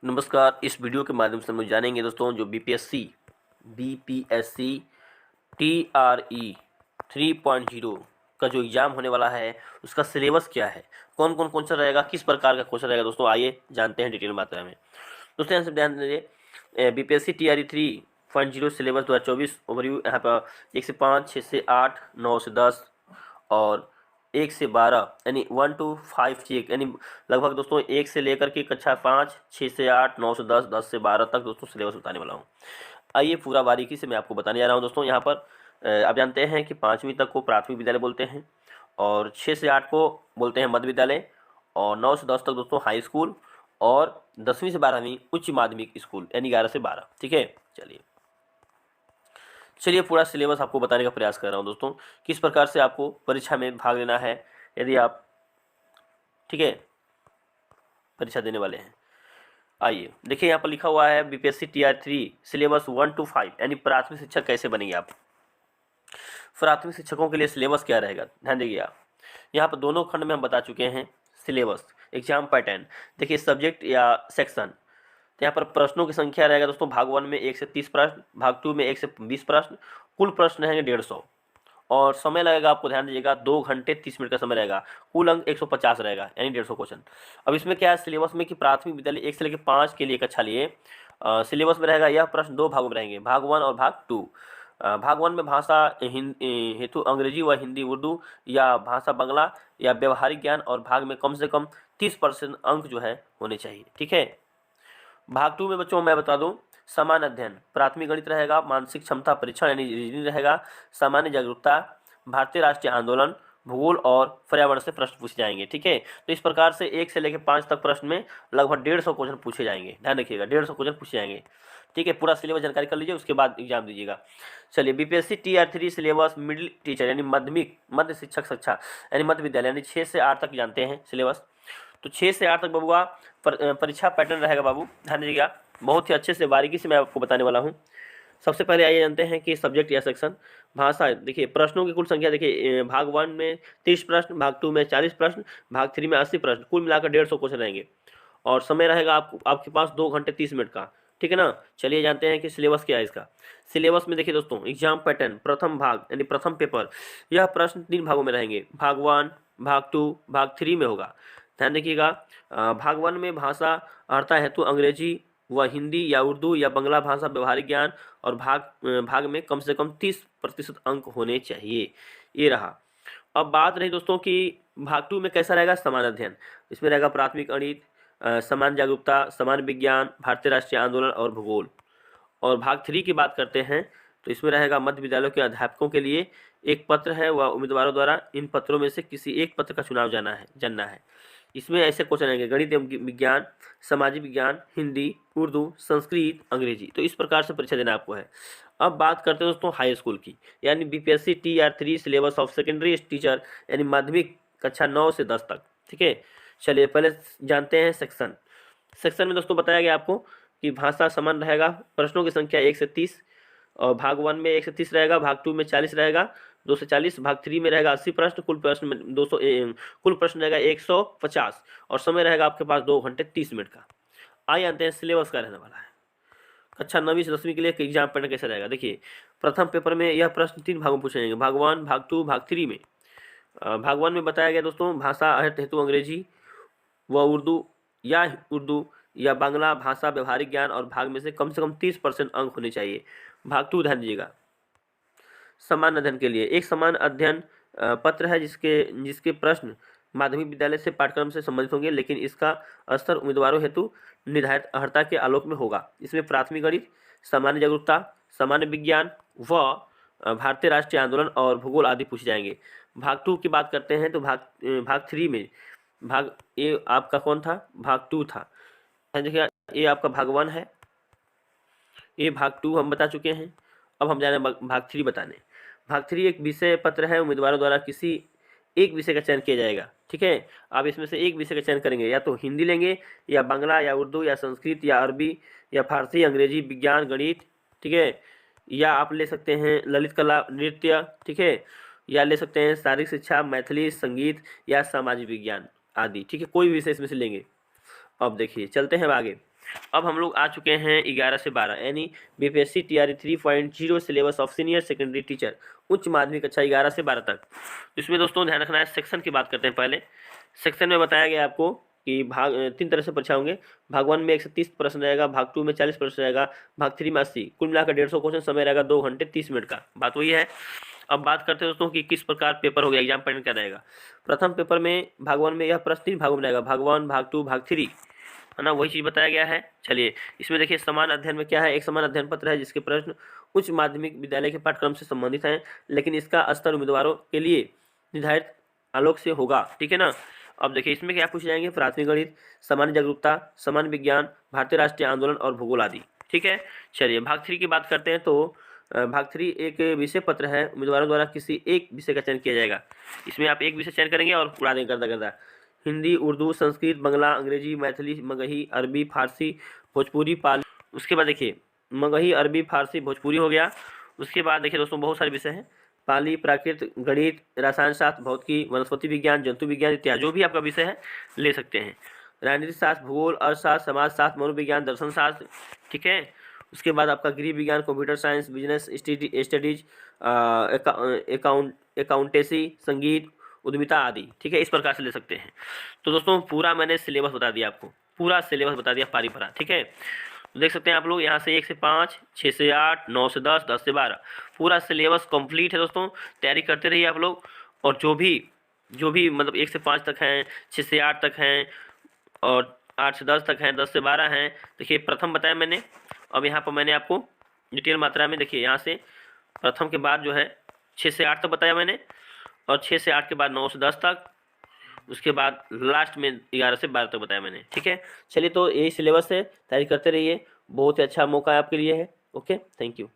नमस्कार। इस वीडियो के माध्यम से हम जानेंगे दोस्तों जो बीपीएससी टीआरई 3.0 का जो एग्ज़ाम होने वाला है उसका सिलेबस क्या है, कौन कौन क्वेश्चन रहेगा, किस प्रकार का क्वेश्चन रहेगा। दोस्तों आइए जानते हैं डिटेल मात्रा में। दोस्तों यहाँ से ध्यान दीजिए, बीपीएससी टीआरई 3.0 सिलेबस 2024 ओवरव्यू। यहाँ पर 1 से 5, 6 से 8, 9 से 10 और 1 से 12 यानी 1 to 5 चेक, यानी लगभग दोस्तों 1 से लेकर के कक्षा 5, 6 से 8, 9 से 10, 10 से 12 तक दोस्तों सिलेबस बताने वाला हूँ। आइए पूरा बारीकी से मैं आपको बताने जा रहा हूँ। दोस्तों यहाँ पर आप जानते हैं कि 5वीं तक को प्राथमिक विद्यालय बोलते हैं और 6 से 8 को बोलते हैं मध्य विद्यालय और 9 से 10 तक दोस्तों हाई स्कूल और 10वीं से 12वीं उच्च माध्यमिक स्कूल यानी 11 से 12। ठीक है, चलिए पूरा सिलेबस आपको बताने का प्रयास कर रहा हूँ दोस्तों, किस प्रकार से आपको परीक्षा में भाग लेना है यदि आप ठीक है परीक्षा देने वाले हैं। आइए देखिए, यहाँ पर लिखा हुआ है बीपीएससी टीआर 3 सिलेबस 1 to 5 यानी प्राथमिक शिक्षक कैसे बनेंगे आप। प्राथमिक शिक्षकों के लिए सिलेबस क्या रहेगा, ध्यान दीजिए आप। यहाँ पर दोनों खंड में हम बता चुके हैं सिलेबस, एग्जाम पैटर्न। देखिए सब्जेक्ट या सेक्शन, तो यहाँ पर प्रश्नों की संख्या रहेगा दोस्तों भाग 1 में 1 से 30 प्रश्न, भाग 2 में 1 से 20 प्रश्न, कुल प्रश्न रहेंगे 150 और समय लगेगा आपको, ध्यान दीजिएगा 2 घंटे 30 मिनट का समय रहेगा। कुल अंक 150 रहेगा यानी 150 क्वेश्चन। अब इसमें क्या है सिलेबस में कि प्राथमिक विद्यालय 1 से लेकर 5 के लिए कक्षा लिए सिलेबस में रहेगा यह प्रश्न 2 भागों में रहेंगे, भाग 1 और भाग 2। भाग 1 में भाषा हेतु अंग्रेजी व हिंदी उर्दू या भाषा बांग्ला या व्यवहारिक ज्ञान और भाग में कम से कम 30% अंक जो है होने चाहिए। ठीक है। भाग 2 में बच्चों मैं बता दूं, सामान्य अध्ययन, प्राथमिक गणित रहेगा, मानसिक क्षमता परीक्षण यानी रीजनिंग रहेगा, सामान्य जागरूकता, भारतीय राष्ट्रीय आंदोलन, भूगोल और पर्यावरण से प्रश्न पूछे जाएंगे। ठीक है, तो इस प्रकार से 1 से लेकर 5 तक प्रश्न में लगभग 150 क्वेश्चन पूछे जाएंगे। ध्यान रखिएगा 150 क्वेश्चन पूछे जाएंगे। ठीक है, पूरा सिलेबस जानकारी कर लीजिए, उसके बाद एग्जाम दीजिएगा। चलिए BPSC TR 3 syllabus middle teacher यानी मध्य शिक्षक कक्षा यानी मध्य विद्यालय यानी 6 से 8 तक जानते हैं सिलेबस। तो 6 से 8 तक बबुआ परीक्षा पैटर्न रहेगा बाबू, ध्यान दीजिएगा, बहुत ही अच्छे से बारीकी से मैं आपको बताने वाला हूँ। सबसे पहले आइए जानते हैं कि सब्जेक्ट या सेक्शन। भाषा, देखिए प्रश्नों की कुल संख्या, देखिए भाग 1 में 30 प्रश्न, भाग 2 में 40 प्रश्न, भाग 3 में 80 प्रश्न, कुल मिलाकर 150 क्वेश्चन रहेंगे और समय रहेगा आपके पास 2 घंटे 30 मिनट का। ठीक है ना। चलिए जानते हैं कि सिलेबस क्या है इसका। सिलेबस में देखिए दोस्तों, एग्जाम पैटर्न, प्रथम भाग यानी प्रथम पेपर, यह प्रश्न 3 भागों में रहेंगे, भाग 1, भाग 2, भाग 3 में होगा। ध्यान रखिएगा, भाग 1 में भाषा अर्हता हेतु अंग्रेजी व हिंदी या उर्दू या बांग्ला भाषा व्यवहारिक ज्ञान और भाग में कम से कम 30% अंक होने चाहिए। ये रहा। अब बात रही दोस्तों कि भाग 2 में कैसा रहेगा, सामान्य अध्ययन। इसमें रहेगा प्राथमिक गणित, सामान्य जागरूकता, सामान्य विज्ञान, भारतीय राष्ट्रीय आंदोलन और भूगोल। और भाग 3 की बात करते हैं तो इसमें रहेगा मध्य विद्यालयों के अध्यापकों के लिए एक पत्र है व उम्मीदवारों द्वारा इन पत्रों में से किसी एक पत्र का चुनाव जानना है। इसमें ऐसे क्वेश्चन आएंगे गणित एवं विज्ञान, सामाजिक विज्ञान, हिंदी, उर्दू, संस्कृत, अंग्रेजी। तो इस प्रकार से परीक्षा देना आपको है। अब बात करते हैं दोस्तों हाई स्कूल की, यानी BPSC TR 3 syllabus of secondary teacher यानी माध्यमिक कक्षा 9 से 10 तक। ठीक है, चलिए पहले जानते हैं सेक्शन। सेक्शन में दोस्तों बताया गया आपको कि भाषा समान रहेगा, प्रश्नों की संख्या 1 से 30 और भाग 1 में 1 से 30 रहेगा, भाग 2 में 40 रहेगा, 2 से 40, भाग 3 में रहेगा 80 प्रश्न, कुल प्रश्न में 200 कुल प्रश्न रहेगा 150 और समय रहेगा आपके पास 2 घंटे 30 मिनट का। आइए जानते हैं सिलेबस क्या रहने वाला है। कक्षा 9वीं से 10वीं के लिए एग्जाम पैटर्न कैसे रहेगा। देखिए प्रथम पेपर में यह प्रश्न 3 भागों में पूछे जाएंगे, भाग 1, भाग 2, भाग 3 में। भाग 1 में बताया गया दोस्तों भाषा हेतु अंग्रेजी व उर्दू या बांग्ला भाषा व्यवहारिक ज्ञान और भाग में से कम 30% अंक होने चाहिए। भाग 2 ध्यान दीजिएगा, सामान्य अध्ययन के लिए एक समान अध्ययन पत्र है जिसके प्रश्न माध्यमिक विद्यालय से पाठ्यक्रम से संबंधित होंगे, लेकिन इसका स्तर उम्मीदवारों हेतु निर्धारित अर्हता के आलोक में होगा। इसमें प्राथमिक गणित, सामान्य जागरूकता, सामान्य विज्ञान व भारतीय राष्ट्रीय आंदोलन और भूगोल आदि पूछे जाएंगे। भाग 2 की बात करते हैं तो भाग 3 में भाग ए आपका कौन था, भाग 2 था। देखिए ये आपका भाग 1 है, ये भाग 2 हम बता चुके हैं। अब हम जा रहे हैं भाग 3 बताने। भाग 3 एक विषय पत्र है, उम्मीदवारों द्वारा किसी एक विषय का चयन किया जाएगा। ठीक है, आप इसमें से एक विषय का चयन करेंगे, या तो हिंदी लेंगे या बांग्ला या उर्दू या संस्कृत या अरबी या फारसी, अंग्रेजी, विज्ञान, गणित। ठीक है, या आप ले सकते हैं ललित कला, नृत्य। ठीक है, या ले सकते हैं शारीरिक शिक्षा, मैथिली, संगीत या सामाजिक विज्ञान आदि। ठीक है, कोई भी विषय इसमें से लेंगे। अब देखिए चलते हैं आगे। अब हम लोग आ चुके हैं 11 से 12 यानी BPSC TRE 3.0 syllabus of senior secondary teacher, उच्च माध्यमिक कक्षा 11 से 12 तक। इसमें दोस्तों ध्यान रखना है, सेक्शन की बात करते हैं। पहले सेक्शन में बताया गया आपको कि भाग 3 तरह से परीक्षा होंगे। भाग 1 में 130 प्रश्न रहेगा, भाग 2 में 40 प्रश्न रहेगा, भाग 3 में 80, कुल मिलाकर 150 क्वेश्चन, समय रहेगा 2 घंटे 30 मिनट का। बात वही है। अब बात करते हैं दोस्तों कि किस प्रकार पेपर होगा, एग्जाम पैटर्न क्या रहेगा। प्रथम पेपर में भाग 1 में यह प्रश्न 3 भागों में रहेगा, भाग 1, भाग 2, भाग 3, है ना, वही चीज़ बताया गया है। चलिए इसमें देखिए समान अध्ययन में क्या है, एक समान अध्ययन पत्र है जिसके प्रश्न उच्च माध्यमिक विद्यालय के पाठ्यक्रम से संबंधित हैं, लेकिन इसका स्तर उम्मीदवारों के लिए निर्धारित आलोक से होगा, ठीक है ना। अब देखिए इसमें क्या पूछे जाएंगे, प्राथमिक गणित, सामान्य जागरूकता, सामान्य विज्ञान, भारतीय राष्ट्रीय आंदोलन और भूगोल आदि, ठीक है। चलिए भाग 3 की बात करते हैं तो भाग 3 एक विषय पत्र है, उम्मीदवारों द्वारा किसी एक विषय का चयन किया जाएगा। इसमें आप एक विषय चयन करेंगे और उड़ा देंगे गर्दा गर्दा। हिंदी, उर्दू, संस्कृत, बंगला, अंग्रेजी, मैथिली, मगही, अरबी, फारसी, भोजपुरी, पाली। उसके बाद देखिए मगही, अरबी, फारसी, भोजपुरी हो गया। उसके बाद देखिए दोस्तों बहुत सारे विषय हैं, पाली, प्राकृत, गणित, रसायन शास्त्र, भौतिकी, वनस्पति विज्ञान, जंतु विज्ञान इत्यादि, जो भी आपका विषय है ले सकते हैं। राजनीति शास्त्र, भूगोल, अर्थशास्त्र, समाजशास्त्र, मनोविज्ञान, दर्शन शास्त्र, ठीक है। उसके बाद आपका गृह विज्ञान, computer science, business studies, accountancy, संगीत, उद्यमिता आदि, ठीक है। इस प्रकार से ले सकते हैं। तो दोस्तों पूरा मैंने सिलेबस बता दिया आपको, पूरा सिलेबस बता दिया पारी भरा, ठीक है। तो देख सकते हैं आप लोग यहाँ से 1 से 5, 6 से 8, 9 से 10, 10 से 12, पूरा सिलेबस कंप्लीट है दोस्तों। तैयारी करते रहिए आप लोग। और जो भी मतलब 1 से 5 तक हैं, 6 से 8 तक हैं और 8 से 10 तक हैं, 10 से 12 हैं। देखिए प्रथम बताया मैंने, अब यहाँ पर मैंने आपको डिटेल मात्रा में देखिए यहाँ से प्रथम के बाद जो है 6 से 8 तक बताया मैंने, और 6 से 8 के बाद 9 से 10 तक, उसके बाद लास्ट में 11 से 12 तक बताया मैंने, ठीक है। चलिए तो यही सिलेबस है, तैयारी करते रहिए, बहुत ही अच्छा मौका है आपके लिए है। Okay, thank you.